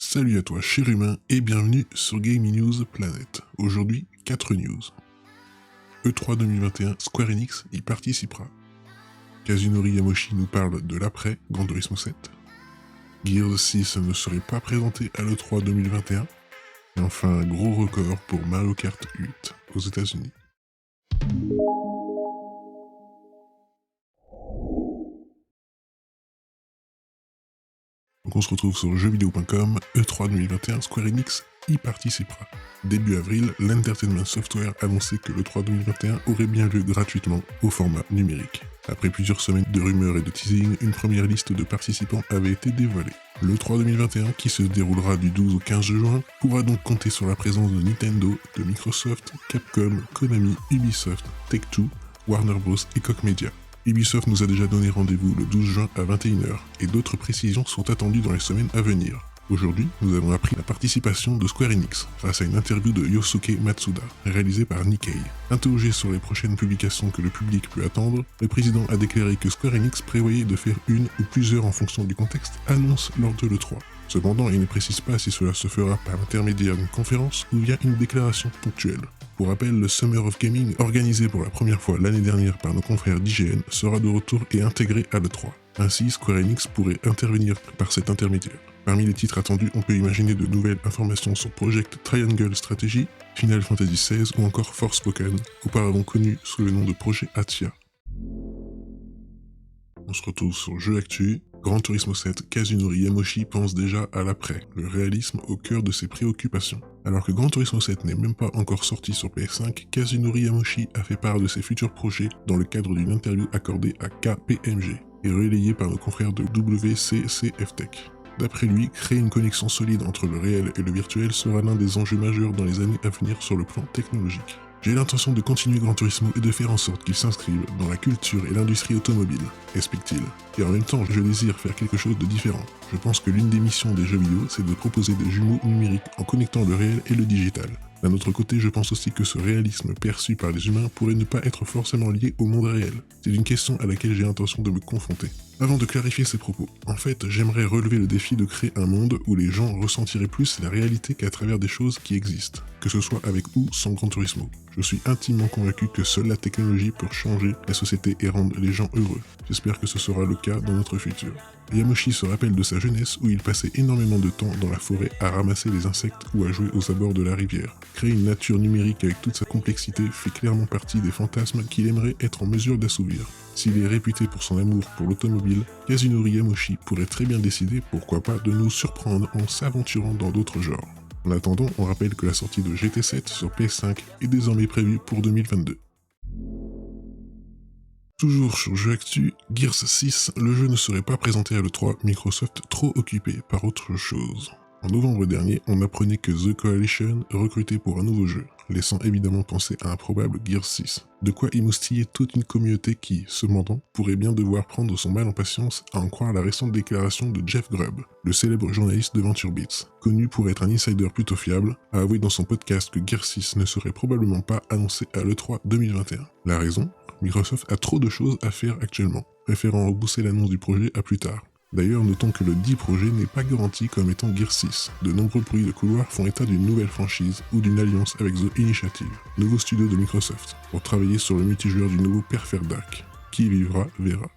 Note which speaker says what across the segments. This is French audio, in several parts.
Speaker 1: Salut à toi cher humain et bienvenue sur Gaming News Planet. Aujourd'hui, 4 news. E3 2021, Square Enix y participera. Kazunori Yamoshi nous parle de l'après Gran Turismo 7. Gears 6 ne serait pas présenté à l'E3 2021. Et enfin, un gros record pour Mario Kart 8 aux États-Unis. Donc on se retrouve sur jeuxvideo.com, E3 2021, Square Enix y participera. Début avril, l'Entertainment Software annonçait que l'E3 2021 aurait bien lieu gratuitement au format numérique. Après plusieurs semaines de rumeurs et de teasing, une première liste de participants avait été dévoilée. L'E3 2021, qui se déroulera du 12 au 15 juin, pourra donc compter sur la présence de Nintendo, de Microsoft, Capcom, Konami, Ubisoft, Take-Two, Warner Bros et Koch Media. Ubisoft nous a déjà donné rendez-vous le 12 juin à 21h et d'autres précisions sont attendues dans les semaines à venir. Aujourd'hui, nous avons appris la participation de Square Enix grâce à une interview de Yosuke Matsuda, réalisée par Nikkei. Interrogé sur les prochaines publications que le public peut attendre, le président a déclaré que Square Enix prévoyait de faire une ou plusieurs en fonction du contexte annonces lors de l'E3. Cependant, il ne précise pas si cela se fera par l'intermédiaire d'une conférence ou via une déclaration ponctuelle. Pour rappel, le Summer of Gaming, organisé pour la première fois l'année dernière par nos confrères d'IGN, sera de retour et intégré à l'E3. Ainsi, Square Enix pourrait intervenir par cet intermédiaire. Parmi les titres attendus, on peut imaginer de nouvelles informations sur Project Triangle Strategy, Final Fantasy XVI ou encore Forspoken, auparavant connu sous le nom de Projet Atia. On se retrouve sur Jeux Actu. Gran Turismo 7, Kazunori Yamoshi pense déjà à l'après, le réalisme au cœur de ses préoccupations. Alors que Gran Turismo 7 n'est même pas encore sorti sur PS5, Kazunori Yamoshi a fait part de ses futurs projets dans le cadre d'une interview accordée à KPMG et relayée par nos confrères de WCCF Tech. D'après lui, créer une connexion solide entre le réel et le virtuel sera l'un des enjeux majeurs dans les années à venir sur le plan technologique. J'ai l'intention de continuer Gran Turismo et de faire en sorte qu'il s'inscrive dans la culture et l'industrie automobile, explique-t-il. Et en même temps, je désire faire quelque chose de différent. Je pense que l'une des missions des jeux vidéo, c'est de proposer des jumeaux numériques en connectant le réel et le digital. D'un autre côté, je pense aussi que ce réalisme perçu par les humains pourrait ne pas être forcément lié au monde réel. C'est une question à laquelle j'ai l'intention de me confronter. Avant de clarifier ces propos, en fait, j'aimerais relever le défi de créer un monde où les gens ressentiraient plus la réalité qu'à travers des choses qui existent, que ce soit avec ou sans Gran Turismo. Je suis intimement convaincu que seule la technologie peut changer la société et rendre les gens heureux. J'espère que ce sera le cas dans notre futur. Yamoshi se rappelle de sa jeunesse où il passait énormément de temps dans la forêt à ramasser les insectes ou à jouer aux abords de la rivière. Créer une nature numérique avec toute sa complexité fait clairement partie des fantasmes qu'il aimerait être en mesure d'assouvir. S'il est réputé pour son amour pour l'automobile, Kazunori Yamoshi pourrait très bien décider, pourquoi pas, de nous surprendre en s'aventurant dans d'autres genres. En attendant, on rappelle que la sortie de GT7 sur PS5 est désormais prévue pour 2022. Toujours sur Jeux Actu, Gears 6, le jeu ne serait pas présenté à l'E3, Microsoft trop occupé par autre chose. En novembre dernier, on apprenait que The Coalition recrutait pour un nouveau jeu, laissant évidemment penser à un probable Gears 6. De quoi émoustiller toute une communauté qui, cependant, pourrait bien devoir prendre son mal en patience à en croire la récente déclaration de Jeff Grubb, le célèbre journaliste de Venture Beats, connu pour être un insider plutôt fiable, a avoué dans son podcast que Gears 6 ne serait probablement pas annoncé à l'E3 2021. La raison ? Microsoft a trop de choses à faire actuellement, préférant repousser l'annonce du projet à plus tard. D'ailleurs, notons que le dit projet n'est pas garanti comme étant Gears 6. De nombreux bruits de couloir font état d'une nouvelle franchise ou d'une alliance avec The Initiative, nouveau studio de Microsoft, pour travailler sur le multijoueur du nouveau Perfect Dark. Qui vivra, verra.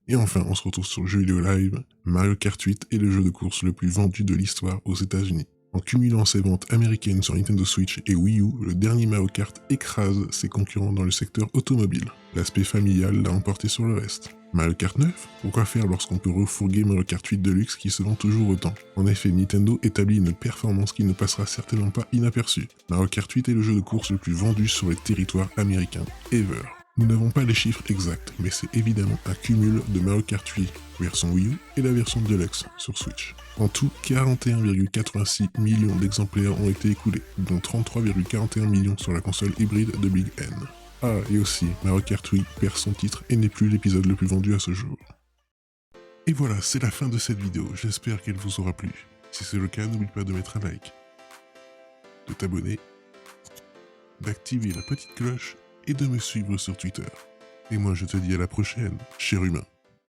Speaker 1: Et enfin, on se retrouve sur Jeux Vidéo Live. Mario Kart 8 est le jeu de course le plus vendu de l'histoire aux États-Unis. En cumulant ses ventes américaines sur Nintendo Switch et Wii U, le dernier Mario Kart écrase ses concurrents dans le secteur automobile. L'aspect familial l'a emporté sur le reste. Mario Kart 9 ? Pourquoi faire lorsqu'on peut refourguer Mario Kart 8 Deluxe qui se vend toujours autant ? En effet, Nintendo établit une performance qui ne passera certainement pas inaperçue. Mario Kart 8 est le jeu de course le plus vendu sur les territoires américains ever. Nous n'avons pas les chiffres exacts, mais c'est évidemment un cumul de Mario Kart 8 version Wii U et la version Deluxe sur Switch. En tout, 41,86 millions d'exemplaires ont été écoulés, dont 33,41 millions sur la console hybride de Big N. Ah, et aussi, Mario Kart 8 perd son titre et n'est plus l'épisode le plus vendu à ce jour. Et voilà, c'est la fin de cette vidéo, j'espère qu'elle vous aura plu. Si c'est le cas, n'oublie pas de mettre un like, de t'abonner, d'activer la petite cloche et de me suivre sur Twitter. Et moi je te dis à la prochaine, cher humain.